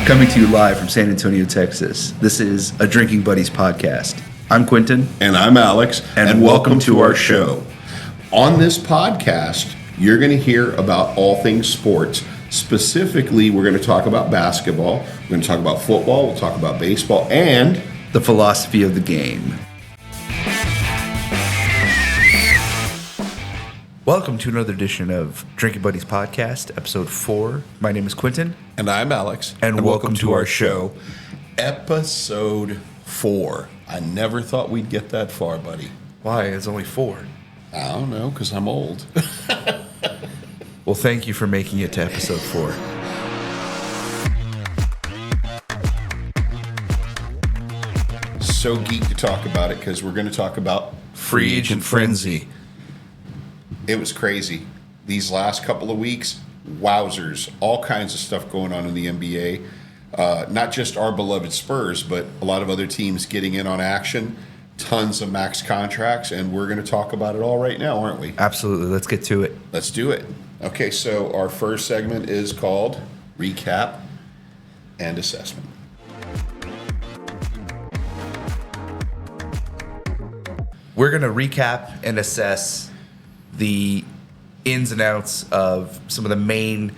Coming to you live from San Antonio, Texas. This is a Drinking Buddies podcast. I'm Quentin. And I'm Alex. And welcome to our show. On this podcast, you're going to hear about all things sports. Specifically, we're going to talk about basketball. We're going to talk about football. We'll talk about baseball and The philosophy of the game. Welcome to another edition of Drinking Buddies podcast, episode 4. My name is Quentin. And I'm Alex. And welcome to our show. Episode 4. I never thought we'd get that far, buddy. Why? It's only 4. I don't know, because I'm old. Well, thank you for making it to episode 4. So geeked to talk about it because we're going to talk about Free Agent Frenzy. It was crazy. These last couple of weeks, wowzers. All kinds of stuff going on in the NBA. Not just our beloved Spurs, but a lot of other teams getting in on action. Tons of max contracts, and we're going to talk about it all right now, aren't we? Absolutely. Let's get to it. Let's do it. Okay, so our first segment is called Recap and Assessment. We're going to recap and assess the ins and outs of some of the main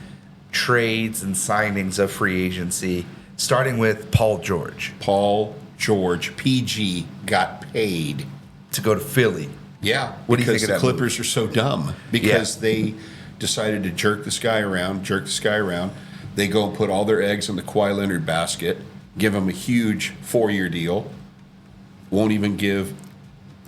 trades and signings of free agency, starting with Paul George. Paul George, PG, got paid to go to Philly. Yeah, what do you think of the that Clippers move? Are so dumb because they decided to jerk this guy around. They go and put all their eggs in the Kawhi Leonard basket, give him a huge 4-year deal, won't even give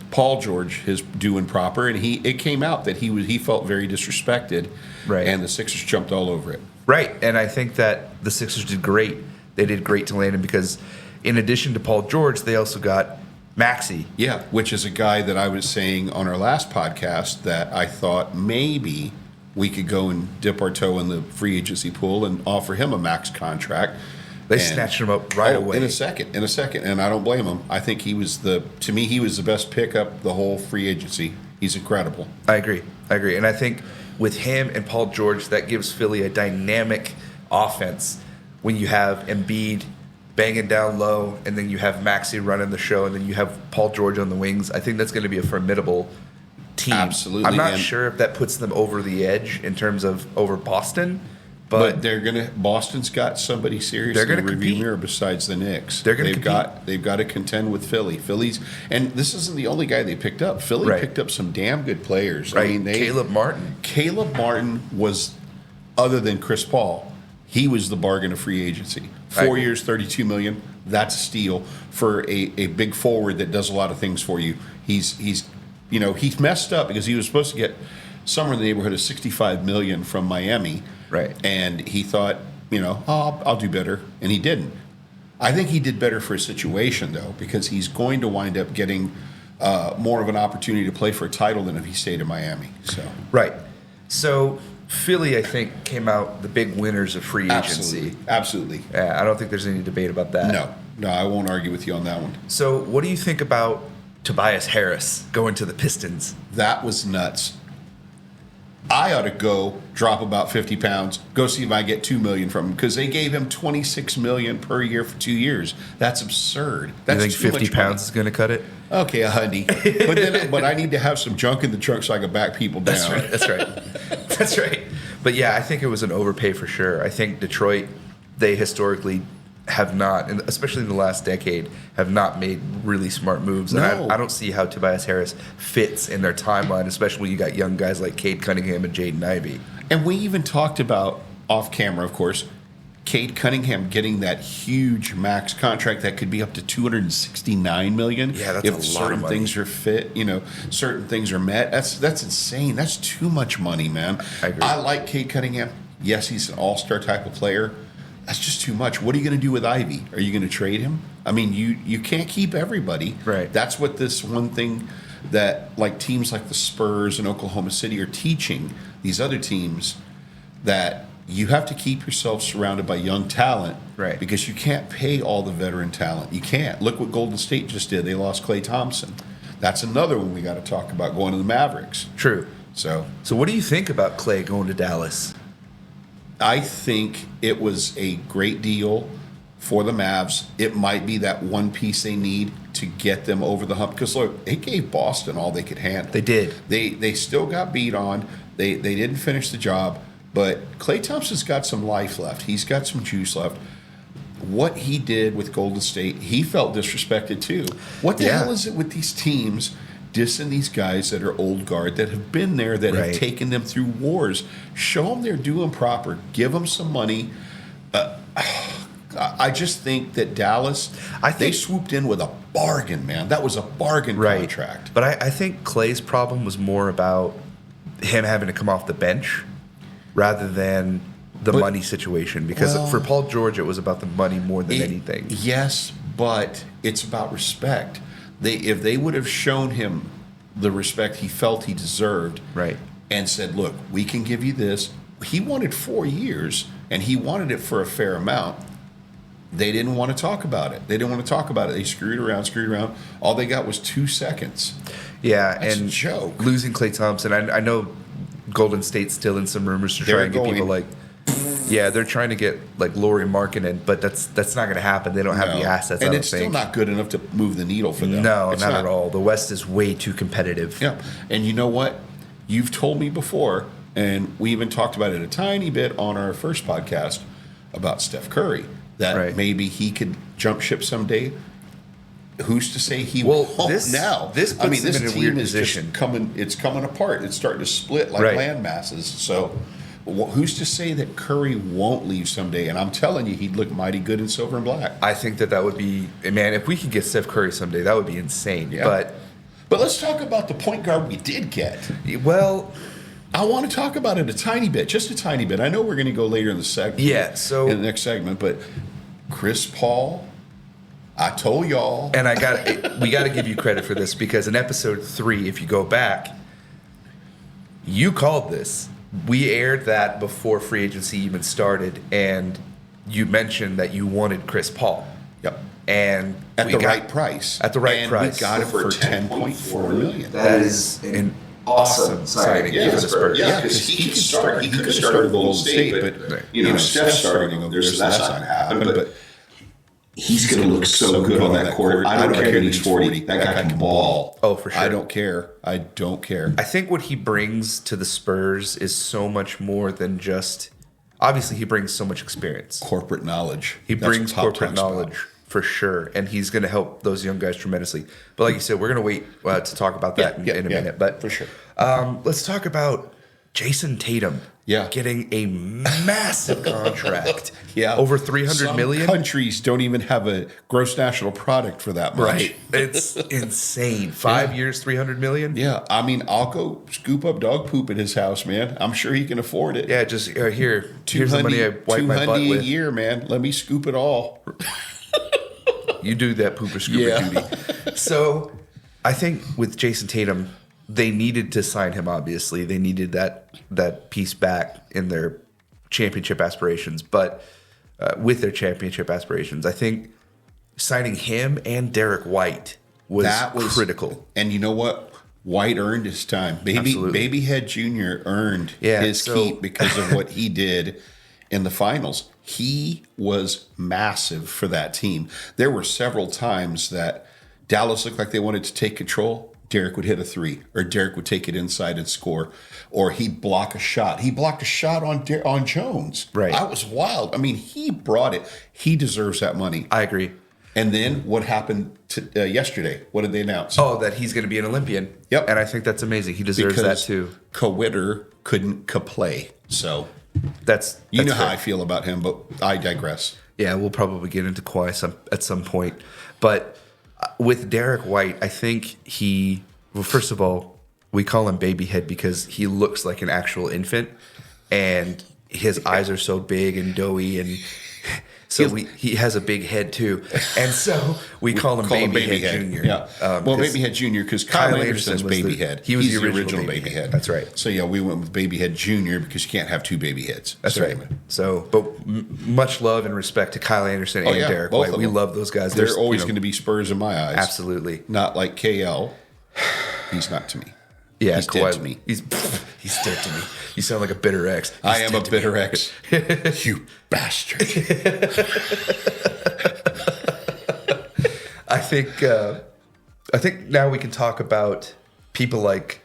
Paul George his due and proper, and it came out that he felt very disrespected, right? And the Sixers jumped all over it, right? And I think that the Sixers did great. They did great to land him because, in addition to Paul George, they also got Maxey. Yeah, which is a guy that I was saying on our last podcast that I thought maybe we could go and dip our toe in the free agency pool and offer him a max contract. They snatched him up right away. In a second. And I don't blame him. I think he was the best pickup the whole free agency. He's incredible. I agree. And I think with him and Paul George, that gives Philly a dynamic offense when you have Embiid banging down low, and then you have Maxey running the show, and then you have Paul George on the wings. I think that's going to be a formidable team. Absolutely. I'm not sure if that puts them over the edge in terms of over Boston. But Boston's got somebody serious in the review mirror besides the Knicks. They've got to contend with Philly. And this isn't the only guy they picked up. Philly picked up some damn good players. Right. I mean, Caleb Martin was, other than Chris Paul, he was the bargain of free agency. 4 years, $32 million. That's a steal for a big forward that does a lot of things for you. He's messed up because he was supposed to get somewhere in the neighborhood of $65 million from Miami. Right. And he thought, I'll do better. And he didn't. I think he did better for his situation, though, because he's going to wind up getting more of an opportunity to play for a title than if he stayed in Miami. Right. So Philly, I think, came out the big winners of free agency. Absolutely. Yeah, I don't think there's any debate about that. No, I won't argue with you on that one. So what do you think about Tobias Harris going to the Pistons? That was nuts. I ought to go drop about 50 pounds, go see if I get $2 million from him, because they gave him $26 million per year for 2 years. That's absurd. That's you think 50 pounds is going to cut it? Okay, $100. But I need to have some junk in the trunk so I can back people down. That's right. But yeah, I think it was an overpay for sure. I think Detroit, they historically have not, and especially in the last decade, have not made really smart moves. And I don't see how Tobias Harris fits in their timeline, especially when you got young guys like Cade Cunningham and Jaden Ivey. And we even talked about, off camera, of course, Cade Cunningham getting that huge max contract that could be up to $269 million. Yeah, that's if a lot certain of money. Things are fit, certain things are met. That's insane. That's too much money, man. I agree. I like Cade Cunningham. Yes, he's an all-star type of player. That's just too much. What are you going to do with Ivy? Are you going to trade him? I mean, you can't keep everybody. Right. That's what this one thing that teams like the Spurs and Oklahoma City are teaching these other teams, that you have to keep yourself surrounded by young talent. Right. Because you can't pay all the veteran talent. You can't. Look what Golden State just did. They lost Klay Thompson. That's another one we got to talk about, going to the Mavericks. True. So what do you think about Klay going to Dallas? I think it was a great deal. for the Mavs. It might be that one piece they need to get them over the hump. Because look, it gave Boston all they could handle. They did. They still got beat on. They didn't finish the job. But Klay Thompson's got some life left. He's got some juice left. What he did with Golden State, he felt disrespected too. What the hell is it with these teams dissing these guys that are old guard, that have been there, that have taken them through wars? Show them they're doing proper. Give them some money. I just think that Dallas, they swooped in with a bargain, man. That was a bargain contract. But I think Clay's problem was more about him having to come off the bench rather than the money situation. Because for Paul George, it was about the money more than anything. Yes, but it's about respect. If they would have shown him the respect he felt he deserved, and said, look, we can give you this. He wanted 4 years, and he wanted it for a fair amount. They didn't want to talk about it. They screwed around. All they got was 2 seconds. Yeah, That's and a joke. Losing Klay Thompson, I know Golden State's still in some rumors to try and get people like, they're trying to get like Lauri Markkanen, but that's not going to happen. They don't have the assets. And it's still not good enough to move the needle for them. No, not at all. The West is way too competitive. Yeah, and you know what? You've told me before, and we even talked about it a tiny bit on our first podcast about Steph Curry, that maybe he could jump ship someday. Who's to say he won't now? This puts him in a weird position. It's coming apart. It's starting to split like land masses. So who's to say that Curry won't leave someday? And I'm telling you, he'd look mighty good in silver and black. I think that would be, man, if we could get Steph Curry someday, that would be insane. Yeah. But let's talk about the point guard we did get. Well, I want to talk about it a tiny bit, just a tiny bit. I know we're going to go later in the segment. Yeah, so in the next segment, but Chris Paul, I told y'all. And we got to give you credit for this, because in episode 3, if you go back, you called this. We aired that before free agency even started, and you mentioned that you wanted Chris Paul. Yep. And at the right price. At the right price. We got it for $10.4 million. That is an awesome signing for the Spurs. Yeah, because he could start. He could have started Golden State, but Steph's starting over there, so that's not going to happen. But he's going to look so good on that court. I don't care if he's 40. That guy can ball. Oh, for sure. I don't care. I think what he brings to the Spurs is so much more than just... Obviously, he brings so much experience. Corporate knowledge. He brings corporate knowledge, for sure. And he's going to help those young guys tremendously. But like you said, we're going to wait to talk about that in a minute. But for sure. Let's talk about Jason Tatum. Yeah. Getting a massive contract. Yeah. Over $300 million. Countries don't even have a gross national product for that much. Right. It's insane. 5 years, $300 million. Yeah. I mean, I'll go scoop up dog poop at his house, man. I'm sure he can afford it. Yeah, just here's the money I wipe my butt with. $200 a year, man. Let me scoop it all. You do that pooper scooper duty. So I think with Jason Tatum, they needed to sign him, obviously. They needed that piece back in their championship aspirations. But with their championship aspirations, I think signing him and Derek White was critical. And you know what? White earned his time. Babyhead Jr. earned his keep because of what he did in the finals. He was massive for that team. There were several times that Dallas looked like they wanted to take control. Derek would hit a 3, or Derek would take it inside and score, or he'd block a shot. He blocked a shot on Jones. Right. I was wild. I mean, he brought it. He deserves that money. I agree. And then what happened yesterday? What did they announce? Oh, that he's going to be an Olympian. Yep. And I think that's amazing. He deserves that too. Kawhi couldn't play. So that's know how I feel about him, but I digress. Yeah, we'll probably get into Kawhi at some point. But with Derek White, I think first of all, we call him Babyhead because he looks like an actual infant, and his eyes are so big and doughy, and so he has a big head too, and so we call him Babyhead Jr. Yeah, Babyhead Jr. because Kyle Anderson's Babyhead. He was He's the original Babyhead. That's right. So yeah, we went with Babyhead Jr. because you can't have 2 baby heads. That's right. So, but much love and respect to Kyle Anderson and Derek White. We love those guys. They're always going to be Spurs in my eyes. Absolutely. Not like KL. He's not to me. Yeah, he's dead to me. He's dead to me. You sound like a bitter ex. I am a bitter ex. You bastard. I think now we can talk about people like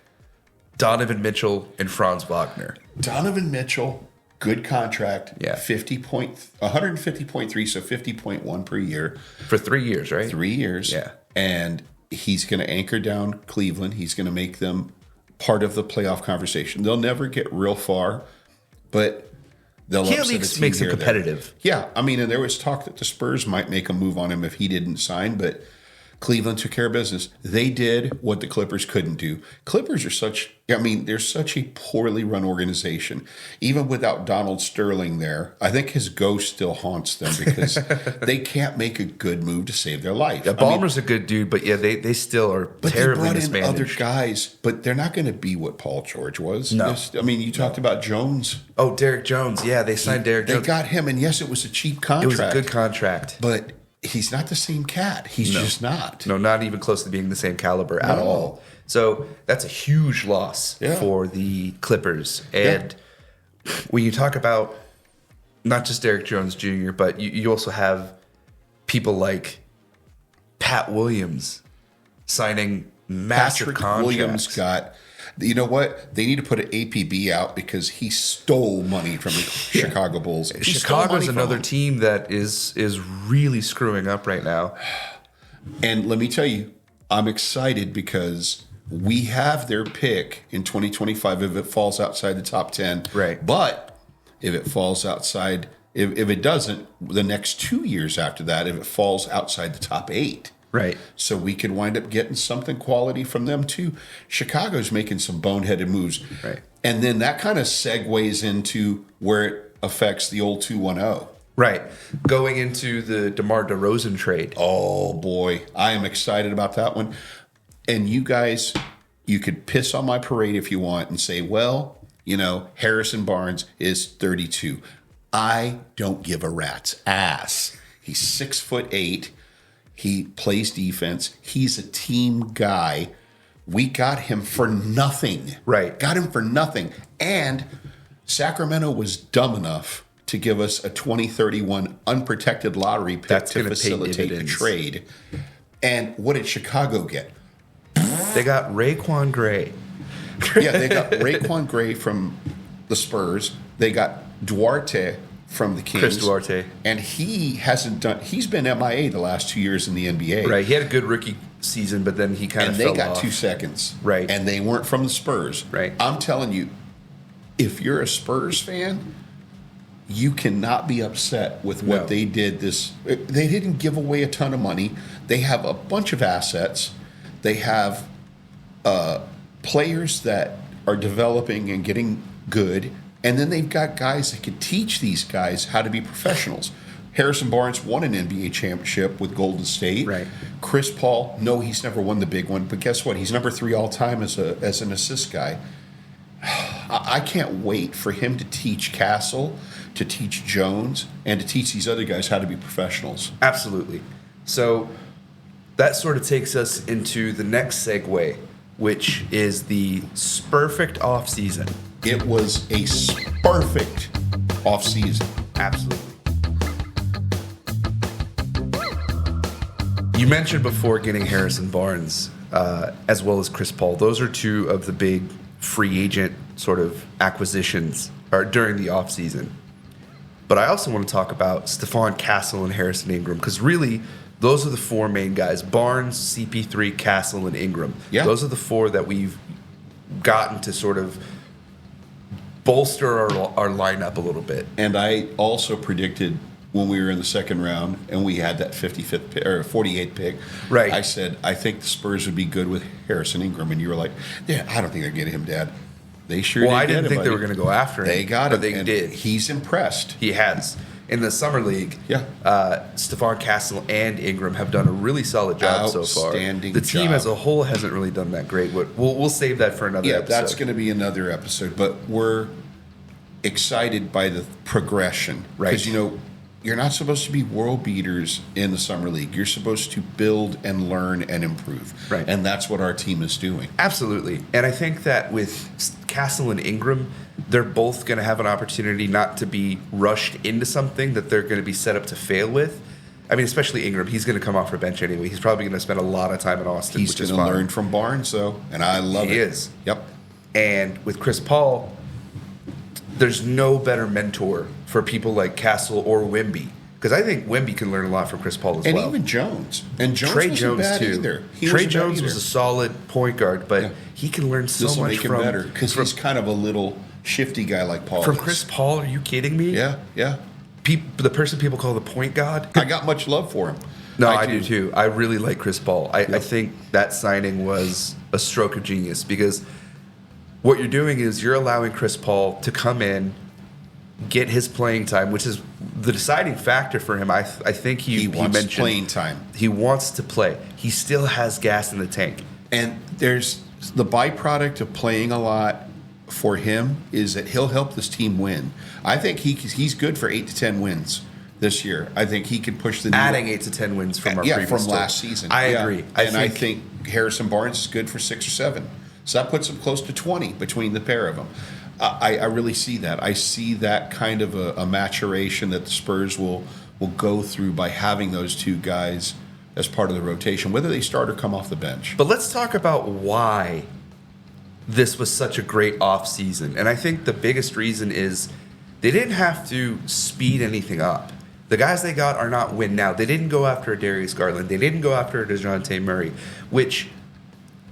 Donovan Mitchell and Franz Wagner. Donovan Mitchell, good contract. Yeah. 150.3, so 50.1 per year. For 3 years, right? 3 years. Yeah. And he's going to anchor down Cleveland. He's going to make them part of the playoff conversation. They'll never get real far, but they'll He at upset a least team makes here it or there. competitive. Yeah. I mean, and there was talk that the Spurs might make a move on him if he didn't sign, but Cleveland took care of business. They did what the Clippers couldn't do. Clippers are they're such a poorly run organization. Even without Donald Sterling there, I think his ghost still haunts them because they can't make a good move to save their life. Yeah, Ballmer's a good dude, but yeah, they still are But terribly they brought in mismanaged. other guys, but they're not going to be what Paul George was. No. You talked about Jones. Oh, Derek Jones. Yeah, they signed Derek They Jones. got him, and yes, it was a cheap It contract. was a good contract. but he's not the same cat. He's just not. No, not even close to being the same caliber at No. all. So that's a huge loss Yeah. for the Clippers. And when you talk about not just Derek Jones Jr., but you also have people like Pat Williams signing massive Patrick contracts. Williams got. You know what? They need to put an APB out because he stole money from the Chicago Bulls. He stole money Chicago's from another them. team that is really screwing up right now. And let me tell you, I'm excited because we have their pick in 2025 if it falls outside the top 10. Right. But if it falls outside, if it doesn't, the next 2 years after that, if it falls outside the top 8. Right. So we could wind up getting something quality from them too. Chicago's making some boneheaded moves. Right. And then that kind of segues into where it affects the old 2-1-0. Right. Going into the DeMar DeRozan trade. Oh boy, I am excited about that one. And you guys, you could piss on my parade if you want and say, well, Harrison Barnes is 32. I don't give a rat's ass. He's 6'8". He plays defense. He's a team guy. We got him for nothing. Right. Got him for nothing. And Sacramento was dumb enough to give us a 2031 unprotected lottery pick That's to gonna pay facilitate the dividends. trade. And what did Chicago get? They got Raekwon Gray. Yeah, they got Raekwon Gray from the Spurs. They got Duarte from the Kings. Chris Duarte. And he's been MIA the last 2 years in the NBA. Right. He had a good rookie season, but then he kind And of they fell got off. 2 seconds. Right. And they weren't from the Spurs. Right. I'm telling you, if you're a Spurs fan, you cannot be upset with what No. they did. They didn't give away a ton of money. They have a bunch of assets. They have players that are developing and getting good. And then they've got guys that can teach these guys how to be professionals. Harrison Barnes won an NBA championship with Golden State. Right. Chris Paul, no, he's never won the big one, but guess what? He's number 3 all time as an assist guy. I can't wait for him to teach Castle, to teach Jones, and to teach these other guys how to be professionals. Absolutely. So that sort of takes us into the next segue, which is the Spurfect offseason. It was a perfect offseason. Absolutely. You mentioned before getting Harrison Barnes as well as Chris Paul. Those are two of the big free agent sort of acquisitions during the offseason. But I also want to talk about Stephon Castle and Harrison Ingram because really those are the 4 main guys. Barnes, CP3, Castle, and Ingram. Yeah. Those are the 4 that we've gotten to sort of bolster our lineup a little bit. And I also predicted when we were in the second round and we had that 55th pick, or 48th pick. Right. I said, I think the Spurs would be good with Harrison Ingram. And you were like, yeah, I don't think they're getting him, Dad. They sure did. Well, I get didn't him, think they buddy. were going to go after him. They got but him. they and did. He's impressed. He has. In the summer league, Yeah. Stephon Castle and Ingram have done a really solid job so far. Outstanding The team job. as a whole hasn't really done that great. But we'll save that for another Yeah, episode. that's going to be another episode. But we're excited by the progression. Right. Because, you're not supposed to be world beaters in the summer league. You're supposed to build and learn and improve. Right. And that's what our team is doing. Absolutely. And I think that with Castle and Ingram, they're both going to have an opportunity not to be rushed into something that they're going to be set up to fail with. I mean, especially Ingram. He's going to come off the bench anyway. He's probably going to spend a lot of time in Austin, He's which is going to fine. learn from Barnes, though, and I love it. He is. Yep. And with Chris Paul, there's no better mentor for people like Castle or Wemby. Because I think Wemby can learn a lot from Chris Paul as And well. even Jones. And Jones Trey wasn't Jones bad too. either. Trey Jones was a solid point guard, but Yeah. he can learn so This will much make him from better because he's kind of a little shifty guy like Paul. from is. Chris Paul. Are you kidding me? Yeah, yeah. The person people call the point god. I got much love for him. No, I do too. I really like Chris Paul. I Yep. think that signing was a stroke of genius because what you're doing is you're allowing Chris Paul to come in, get his playing time, which is the deciding factor for him. I think He wants mentioned playing time. He wants to play. He still has gas in the tank. And there's the byproduct of playing a lot for him is that he'll help this team win. I think he's good for 8 to 10 wins this year. I think he can push the needle. Adding 8 to 10 wins from our previous from total. last season. I Yeah. agree. I think Harrison Barnes is good for 6 or 7. So that puts him close to 20 between the pair of them. I really see that. I see that kind of a maturation that the Spurs will go through by having those two guys as part of the rotation, whether they start or come off the bench. But let's talk about why this was such a great offseason. And I think the biggest reason is they didn't have to speed anything up. The guys they got are not win now. They didn't go after a Darius Garland. They didn't go after a DeJounte Murray, which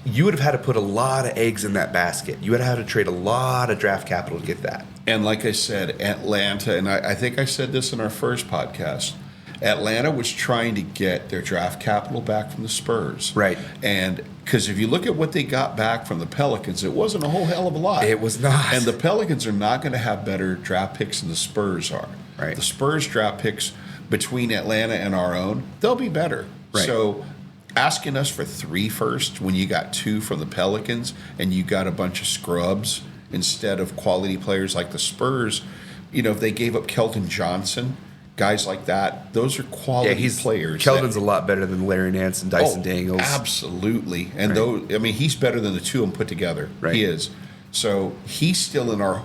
you would have had to put a lot of eggs in that basket. You would have had to trade a lot of draft capital to get that. And like I said, Atlanta, and I think I said this in our first podcast, Atlanta was trying to get their draft capital back from the Spurs. Right. And because if you look at what they got back from the Pelicans, it wasn't a whole hell of a lot. It was not. And the Pelicans are not going to have better draft picks than the Spurs are. Right. The Spurs draft picks between Atlanta and our own, they'll be better. Right. So asking us for 3 first when you got 2 from the Pelicans and you got a bunch of scrubs instead of quality players like the Spurs, if they gave up Kelton Johnson, guys like that, those are quality players. Keldon's a lot better than Larry Nance and Dyson Daniels. Absolutely. And Right. he's better than the two of them put together. Right. He is. So he's still in our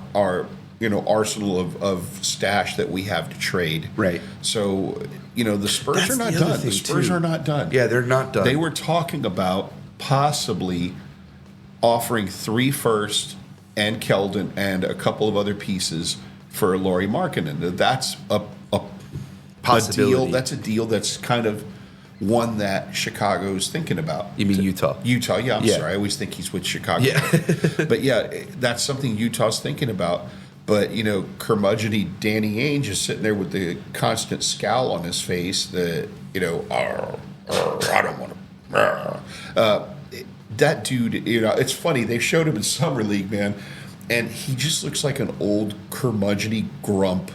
arsenal of stash that we have to trade. Right. So, the Spurs That's are not the other done. The thing, Spurs too. are not done. Yeah, they're not done. They were talking about possibly offering 3 first and Keldon and a couple of other pieces for Lauri Markkanen. That's a Possibility. deal. That's a deal that's kind of one that Chicago's thinking about. You mean Utah? Utah, yeah. I'm Yeah. sorry. I always think he's with Chicago. Yeah. But yeah, that's something Utah's thinking about. But, curmudgeon Danny Ainge is sitting there with the constant scowl on his face that, I don't want to. That dude, it's funny. They showed him in Summer League, man, and he just looks like an old curmudgeon grump.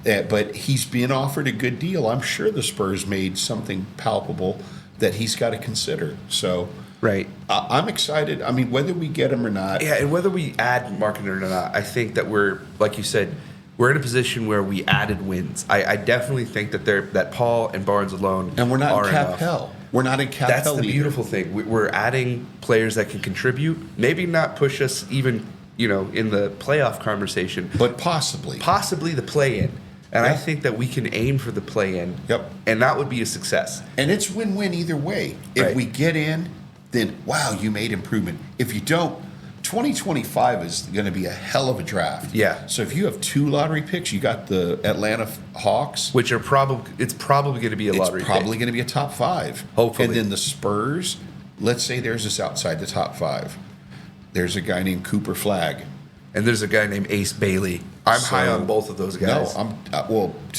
But he's been offered a good deal. I'm sure the Spurs made something palpable that he's got to consider. So Right. I'm excited. I mean, whether we get him or not. Yeah, and whether we add Markkanen or not, I think that we're, like you said, we're in a position where we added wins. I definitely think that Paul and Barnes alone And we're not are in cap enough. hell. We're not in cap That's hell the either. beautiful thing. We're adding players that can contribute, maybe not push us even, in the playoff conversation, But possibly. possibly the play-in. And I Yeah. think that we can aim for the play-in. Yep. And that would be a success. And it's win-win either way. If Right. we get in, then wow, you made improvement. If you don't, 2025 is going to be a hell of a draft. Yeah. So if you have 2 lottery picks, you got the Atlanta Hawks. Which are it's probably going to be a lottery It's probably pick. going to be a top 5. Hopefully. And then the Spurs, let's say theirs is outside the top 5. There's a guy named Cooper Flagg. And there's a guy named Ace Bailey. I'm high So- on both of those No, guys. I'm to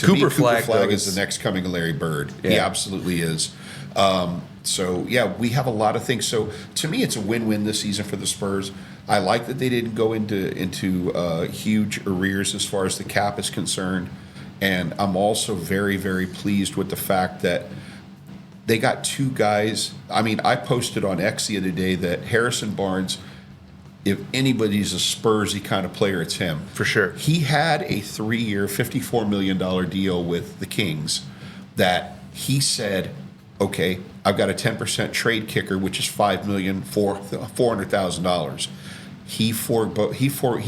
Cooper me, Cooper Flagg, Flagg though, is is- the next coming of Larry Bird. He Yeah. absolutely is. So yeah, we have a lot of things. So to me, it's a win-win this season for the Spurs. I like that they didn't go into huge arrears as far as the cap is concerned, and I'm also very, very pleased with the fact that they got 2 guys. I mean, I posted on X the other day that Harrison Barnes, if anybody's a Spursy kind of player, it's him. For sure. He had a 3-year, $54 million deal with the Kings that he said, okay, I've got a 10% trade kicker, which is $400,000. he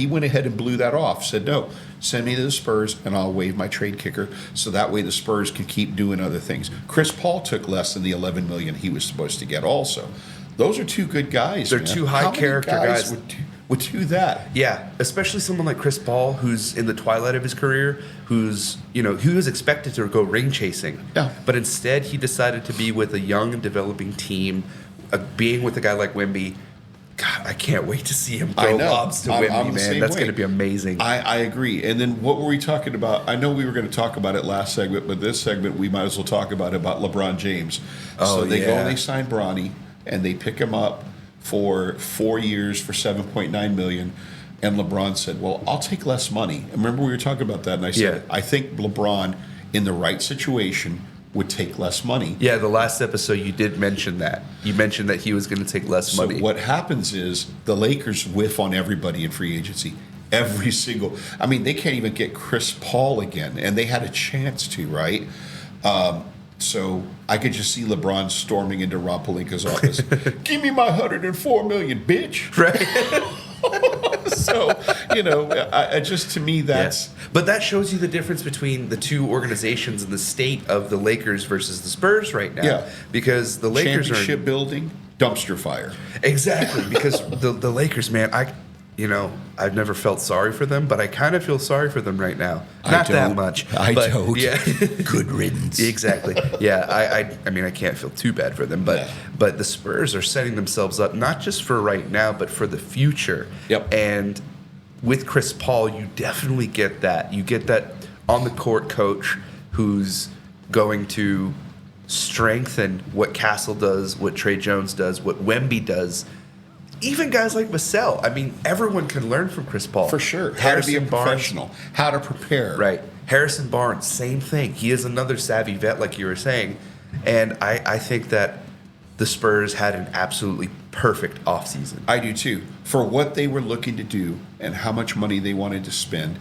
went ahead and blew that off. Said no, send me to the Spurs and I'll waive my trade kicker, so that way the Spurs can keep doing other things. Chris Paul took less than the $11 million he was supposed to get. Also, those are two good guys. They're man. two high How many character guys. would do that. Yeah, especially someone like Chris Paul, who's in the twilight of his career, who's he was expected to go ring chasing. Yeah. But instead, he decided to be with a young and developing team, being with a guy like Wemby. God, I can't wait to see him throw lobs to Wemby, I'm the man. same That's way. going to be amazing. I agree. And then what were we talking about? I know we were going to talk about it last segment, but this segment we might as well talk about LeBron James. Oh, so they go yeah. and they sign Bronny, and they pick him up for 4 years for $7.9 million. And LeBron said, well, I'll take less money. And remember we were talking about that, and I said, Yeah. I think LeBron, in the right situation, would take less money. Yeah, the last episode you did mention that. You mentioned that he was going to take less So money. what happens is the Lakers whiff on everybody in free agency. Every single. I mean, they can't even get Chris Paul again, and they had a chance to, right? So I could just see LeBron storming into Rob Pelinka's office. Give me my $104 million, bitch. Right? So I just to me that's. Yes. But that shows you the difference between the two organizations and the state of the Lakers versus the Spurs right now. Yeah. Because the Lakers Championship building, dumpster fire. Exactly, because the Lakers, man, I've never felt sorry for them, but I kind of feel sorry for them right now. Not that much. I but, don't. Yeah. Good riddance. Exactly. Yeah, I mean, I can't feel too bad for them, Yeah. but the Spurs are setting themselves up not just for right now, but for the future. Yep. And with Chris Paul, you definitely get that. You get that on the court coach who's going to strengthen what Castle does, what Trey Jones does, what Wemby does. Even guys like Vassell. I mean, everyone can learn from Chris Paul. For sure. How to be a Harrison Barnes, professional. How to prepare. right. Harrison Barnes, same thing. He is another savvy vet, like you were saying. And I think that the Spurs had an absolutely perfect offseason. I do too. For what they were looking to do and how much money they wanted to spend,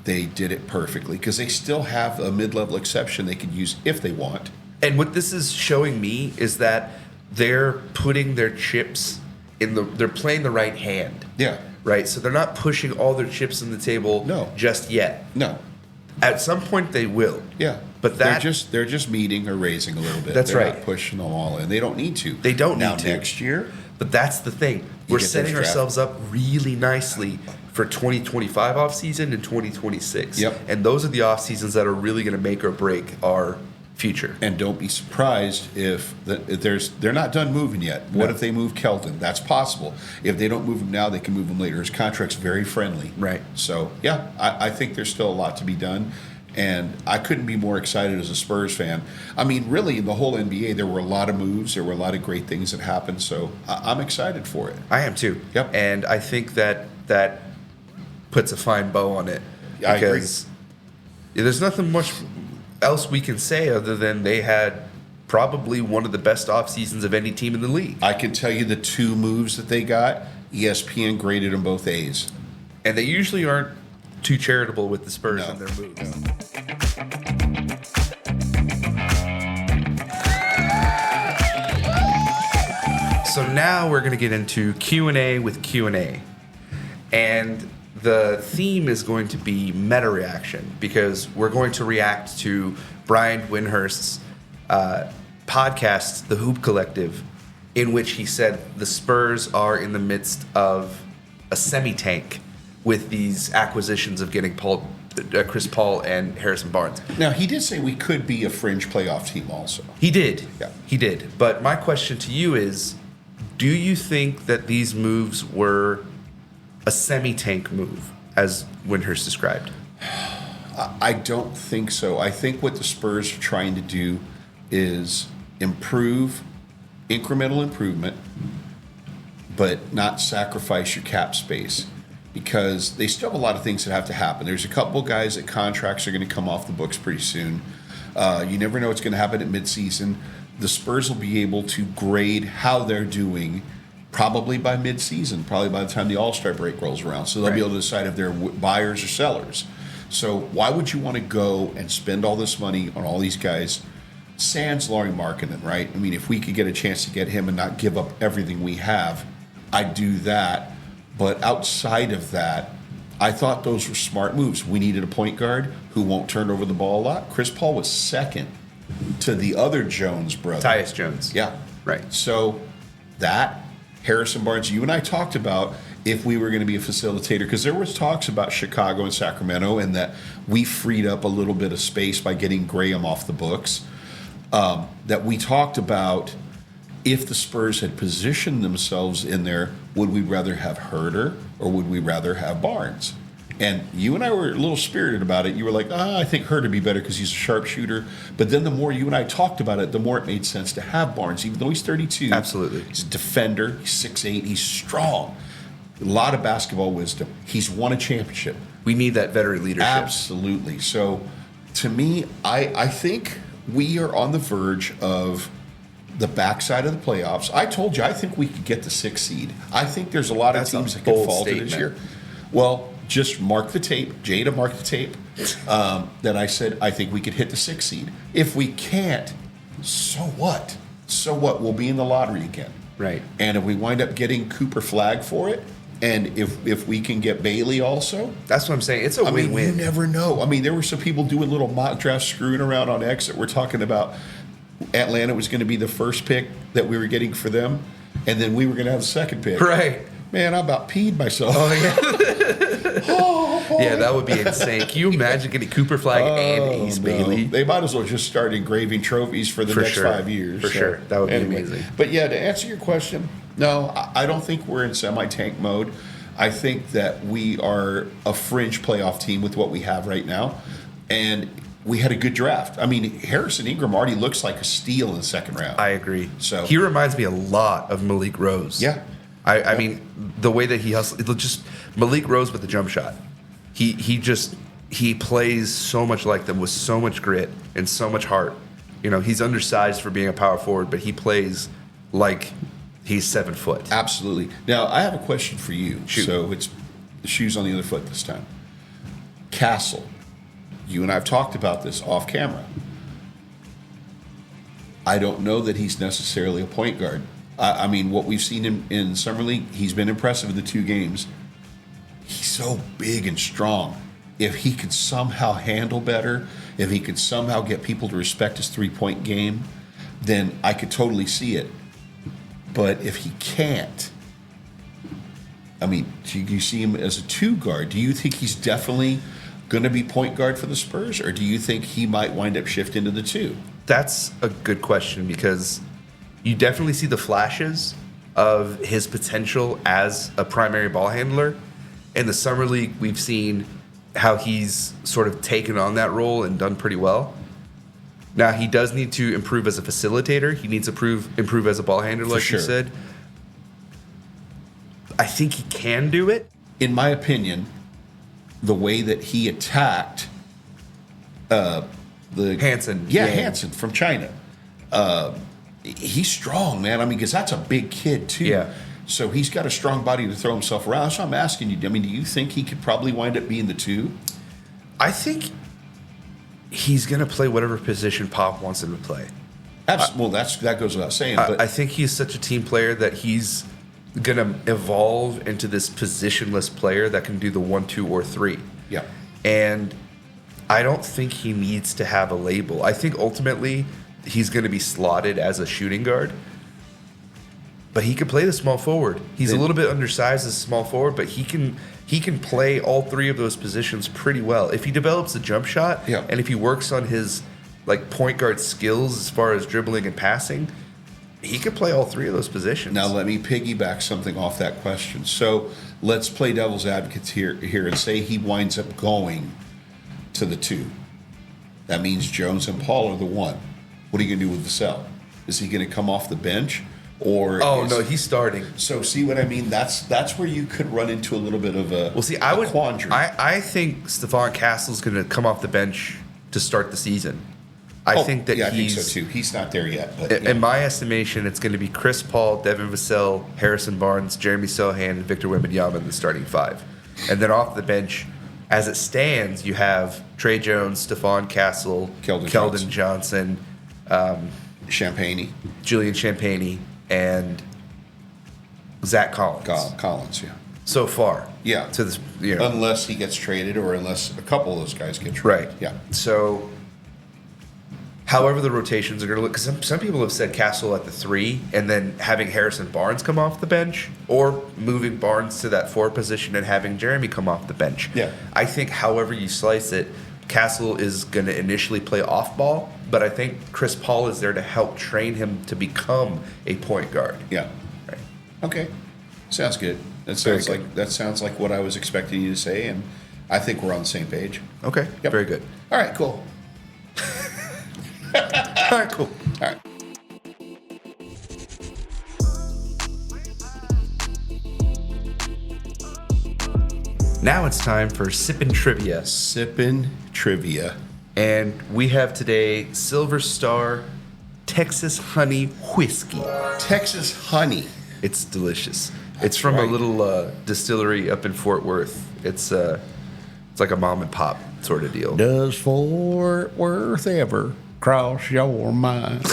they did it perfectly because they still have a mid-level exception they could use if they want. And what this is showing me is that they're putting their chips they're playing the right hand. Yeah. Right? So they're not pushing all their chips on the table No. just yet. No. At some point they will. Yeah. But they're just meeting or raising a little bit. That's they're right. Not pushing them all in. They don't need to. They don't now, need to. Next year, But that's the thing. We're get those setting draft- ourselves up really nicely for 2025 offseason and 2026. Yep. And those are the off seasons that are really going to make or break our future. and don't be surprised if they're not done moving yet. What No. if they move Kelton? That's possible. If they don't move him now, they can move him later. His contract's very friendly. Right. So, yeah, I think there's still a lot to be done. And I couldn't be more excited as a Spurs fan. I mean, really, in the whole NBA, there were a lot of moves. There were a lot of great things that happened. So I'm excited for it. I am too. Yep. And I think that puts a fine bow on it. I agree. Because there's nothing much else we can say other than they had probably one of the best off seasons of any team in the league. I can tell you the two moves that they got, ESPN graded them both A's. And they usually aren't too charitable with the Spurs No. and their moves. So now we're going to get into Q&A with Q&A. And the theme is going to be meta reaction because we're going to react to Brian Windhurst's podcast, The Hoop Collective, in which he said the Spurs are in the midst of a semi-tank with these acquisitions of getting Chris Paul and Harrison Barnes. Now, he did say we could be a fringe playoff team also. He did. Yeah. He did. But my question to you is, do you think that these moves were a semi-tank move, as Windhurst described? I don't think so. I think what the Spurs are trying to do is improve, incremental improvement, but not sacrifice your cap space because they still have a lot of things that have to happen. There's a couple guys that contracts are going to come off the books pretty soon. You never know what's going to happen at midseason. The Spurs will be able to grade how they're doing probably by midseason, probably by the time the All-Star break rolls around. So they'll be Right. able to decide if they're buyers or sellers. So why would you want to go and spend all this money on all these guys? Sans Lauri Markkanen, right? I mean, if we could get a chance to get him and not give up everything we have, I'd do that. But outside of that, I thought those were smart moves. We needed a point guard who won't turn over the ball a lot. Chris Paul was second to the other Jones brother. Tyus Jones. Yeah. Right. So that, Harrison Barnes, you and I talked about if we were going to be a facilitator, because there was talks about Chicago and Sacramento and that we freed up a little bit of space by getting Graham off the books. That we talked about if the Spurs had positioned themselves in there, would we rather have Herter or would we rather have Barnes? And you and I were a little spirited about it. You were like, I think Herter would be better because he's a sharpshooter. But then the more you and I talked about it, the more it made sense to have Barnes, even though he's 32. Absolutely. He's a defender. He's 6'8". He's strong. A lot of basketball wisdom. He's won a championship. We need that veteran leadership. Absolutely. So to me, I think we are on the verge of the backside of the playoffs. I told you, I think we could get the 6th seed. I think there's a lot of That's a teams that could bold fall to this statement. year. Well, just mark the tape. Jada, mark the tape. That I said, I think we could hit the 6th seed. If we can't, so what? So what? We'll be in the lottery again. Right. And if we wind up getting Cooper Flag for it, and if we can get Bailey also, That's what I'm saying. It's a I mean, you win-win. never know. I mean, there were some people doing little mock drafts, screwing around on X that were talking about Atlanta was going to be the first pick that we were getting for them, and then we were going to have the second pick. Right. Man, I about peed myself. Oh, yeah. Yeah, that would be insane. Can you imagine getting Cooper Flag and Ace No. Bailey? They might as well just start engraving trophies for the For next sure. 5 years. For sure. That would be amazing. But yeah, to answer your question, no, I don't think we're in semi-tank mode. I think that we are a fringe playoff team with what we have right now. And we had a good draft. I mean, Harrison Ingram already looks like a steal in the second round. I agree. So- he reminds me a lot of Malik Rose. Yeah. I mean, the way that he hustles, it'll just Malik Rose with the jump shot. He plays so much like them with so much grit and so much heart. You know, he's undersized for being a power forward, but he plays like he's 7 foot. Absolutely. Now, I have a question for you. Shoot. So it's the shoes on the other foot this time. Castle. You and I have talked about this off camera. I don't know that he's necessarily a point guard. I mean, what we've seen in Summer League, he's been impressive in the 2 games. He's so big and strong. If he could somehow handle better, if he could somehow get people to respect his 3-point game, then I could totally see it. But if he can't, I mean, do you see him as a 2 guard? Do you think he's definitely going to be point guard for the Spurs, or do you think he might wind up shifting to the 2? That's a good question because you definitely see the flashes of his potential as a primary ball handler. In the Summer League, we've seen how he's sort of taken on that role and done pretty well. Now, he does need to improve as a facilitator. He needs to improve as a ball handler, like sure. you said. I think he can do it. In my opinion, the way that he attacked the Hansen. yeah, Hansen from China, he's strong, man. I mean, because that's a big kid too. Yeah. So he's got a strong body to throw himself around. So I'm asking you, I mean, do you think he could probably wind up being the 2? I think he's going to play whatever position Pop wants him to play. Well, that goes without saying. But I think he's such a team player that he's going to evolve into this positionless player that can do the 1, 2, or 3. yeah, And I don't think he needs to have a label. I think ultimately he's going to be slotted as a shooting guard. But he could play the small forward. He's a little bit undersized as a small forward, but he can play all 3 of those positions pretty well. If he develops a jump shot Yeah. and if he works on his like point guard skills as far as dribbling and passing, he could play all 3 of those positions. Now let me piggyback something off that question. So let's play devil's advocates here and say he winds up going to the 2. That means Jones and Paul are the 1. What are you going to do with Vassell? Is he going to come off the bench? Or no, he's starting. So see what I mean? That's where you could run into a little bit of a quandary. I think Stephon Castle's going to come off the bench to start the season. I think that I think he's so too. He's not there yet. But in my estimation, it's going to be Chris Paul, Devin Vassell, Harrison Barnes, Jeremy Sohan, and Victor Wembanyama in the starting 5. And then off the bench, as it stands, you have Trey Jones, Stephon Castle, Keldon Johnson, Champagne, Julian Champagnie, and Zach Collins. Collins, yeah. so far. Yeah. To this, you know. Unless he gets traded or unless a couple of those guys get traded. Right. Yeah. So, however the rotations are going to look, because some people have said Castle at the 3 and then having Harrison Barnes come off the bench, or moving Barnes to that 4 position and having Jeremy come off the bench. Yeah. I think however you slice it, Castle is going to initially play off ball, but I think Chris Paul is there to help train him to become a point guard. Yeah. Right. Okay. Sounds good. Very good. That sounds like what I was expecting you to say, and I think we're on the same page. Okay. Yep. Very good. All right, cool. All right, cool. All right. Now it's time for Sippin' Trivia. Sippin' Trivia. And we have today Silver Star Texas Honey Whiskey. Texas Honey. It's delicious. That's it's from right. a little distillery up in Fort Worth. It's like a mom and pop sort of deal. Does Fort Worth ever cross your mind?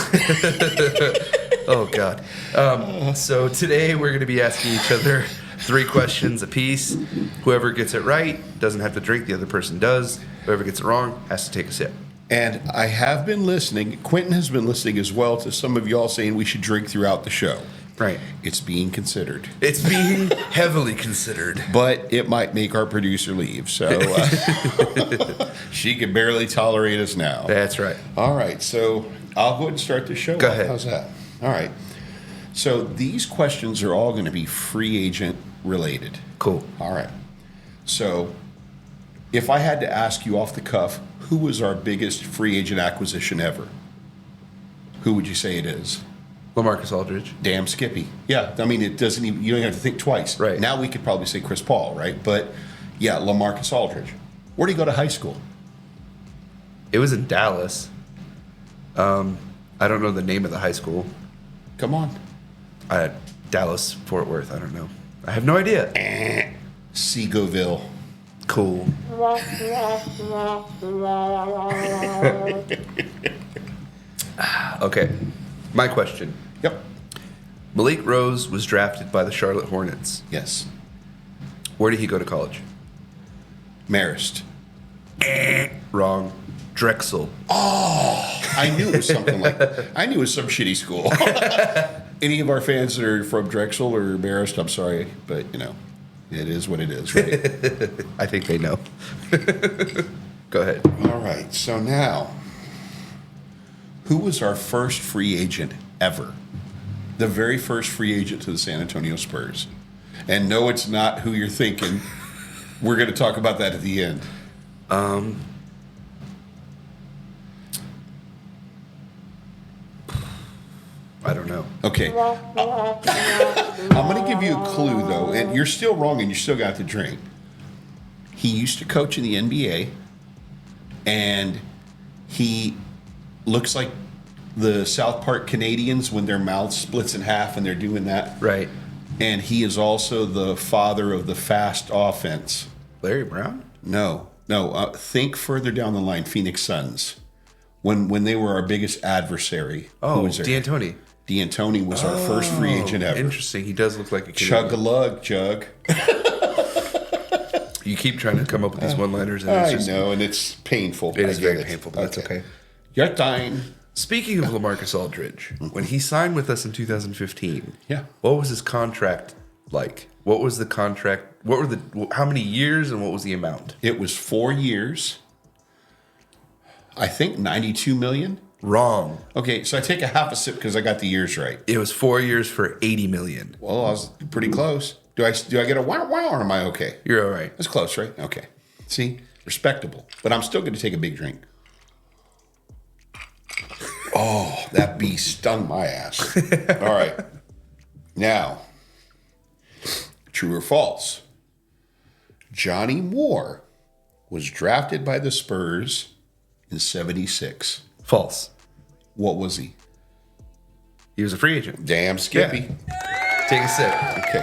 Oh, God. So today we're going to be asking each other 3 questions apiece. Whoever gets it right doesn't have to drink. The other person does. Whoever gets it wrong has to take a sip. And I have been listening. Quentin has been listening as well to some of y'all saying we should drink throughout the show. Right. It's being considered. It's being heavily considered. But it might make our producer leave. So she can barely tolerate us now. That's right. All right. So I'll go ahead and start the show. Go ahead. How's that? All right. So these questions are all going to be free agent related. Cool. All right. So if I had to ask you off the cuff, who was our biggest free agent acquisition ever? Who would you say it is? LaMarcus Aldridge. Damn Skippy. Yeah, I mean, it doesn't even, you don't have to think twice. Right. Now we could probably say Chris Paul, right? But yeah, LaMarcus Aldridge. Where did he go to high school? It was in Dallas. I don't know the name of the high school. Come on. Dallas, Fort Worth. I don't know. I have no idea. Seagoville. Cool. Okay. My question. Yep. Malik Rose was drafted by the Charlotte Hornets. Yes. Where did he go to college? Marist. Wrong. Drexel. I knew it was something like I knew it was some shitty school. Any of our fans that are from Drexel or Marist, I'm sorry, but you know, it is what it is, right? I think they know. Go ahead. All right. So now, who was our first free agent ever? The very first free agent to the San Antonio Spurs. And no, it's not who you're thinking. We're going to talk about that at the end. I don't know. Okay. I'm going to give you a clue, though, and you're still wrong and you still got to drink. He used to coach in the NBA, and he looks like the South Park Canadians when their mouth splits in half and they're doing that. Right. And he is also the father of the fast offense. Larry Brown? No. Think further down the line, Phoenix Suns. When they were our biggest adversary. Oh, who was there? D'Antoni. D'Antoni was our first free agent ever. Interesting. He does look like a kid. Chug-a-lug, Jug. You keep trying to come up with these one-liners, and I it's just, know, and it's painful. it is I get very painful, but that's okay. You're dying. Speaking of LaMarcus Aldridge, when he signed with us in 2015, Yeah. what was his contract like? What was the contract? What were how many years, and what was the amount? It was 4 years. I think 92 million. Wrong. Okay, so I take a half a sip because I got the years right. It was 4 years for 80 million. Well, I was pretty close. Do I get a wow or am I okay? You're all right. That's close, right? Okay. See? Respectable. But I'm still going to take a big drink. Oh, that bee stung my ass. All right. Now, true or false? Johnny Moore was drafted by the Spurs in 76. False. What was he? He was a free agent. Damn Skippy. Take a sip. Okay.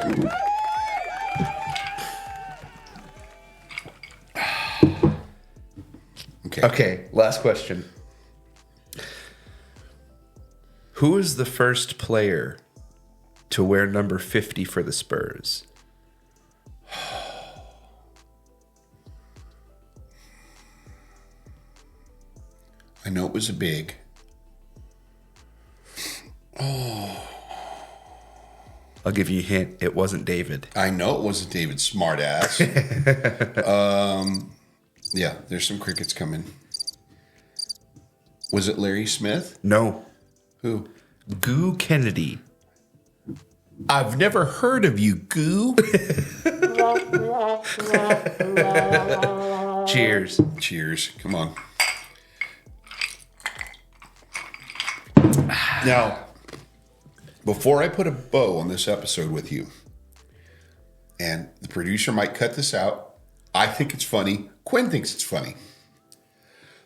Okay, last question. Who is the first player to wear number 50 for the Spurs? I know it was a big. I'll give you a hint. It wasn't David. I know it wasn't David, smartass. Yeah, there's some crickets coming. Was it Larry Smith? No. Who? Goo Kennedy. I've never heard of you, Goo. Cheers. Cheers. Come on. Now, before I put a bow on this episode with you, and the producer might cut this out, I think it's funny. Quinn thinks it's funny.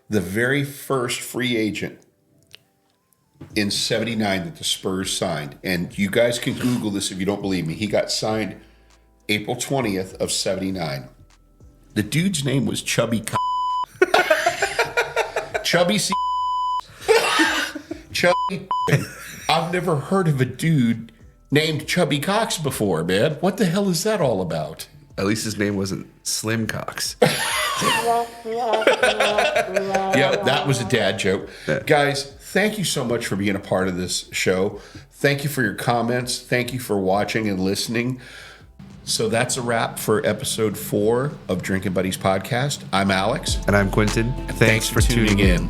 The very first free agent in 79 that the Spurs signed, and you guys can Google this if you don't believe me, he got signed April 20th of 79. The dude's name was Chubby Chubby C. Chubby. I've never heard of a dude named Chubby Cox before, man. What the hell is that all about? At least his name wasn't Slim Cox. Yeah, that was a dad joke. Guys, thank you so much for being a part of this show. Thank you for your comments. Thank you for watching and listening. So that's a wrap for episode 4 of Drinking Buddies podcast. I'm Alex. And I'm Quentin. Thanks for tuning in.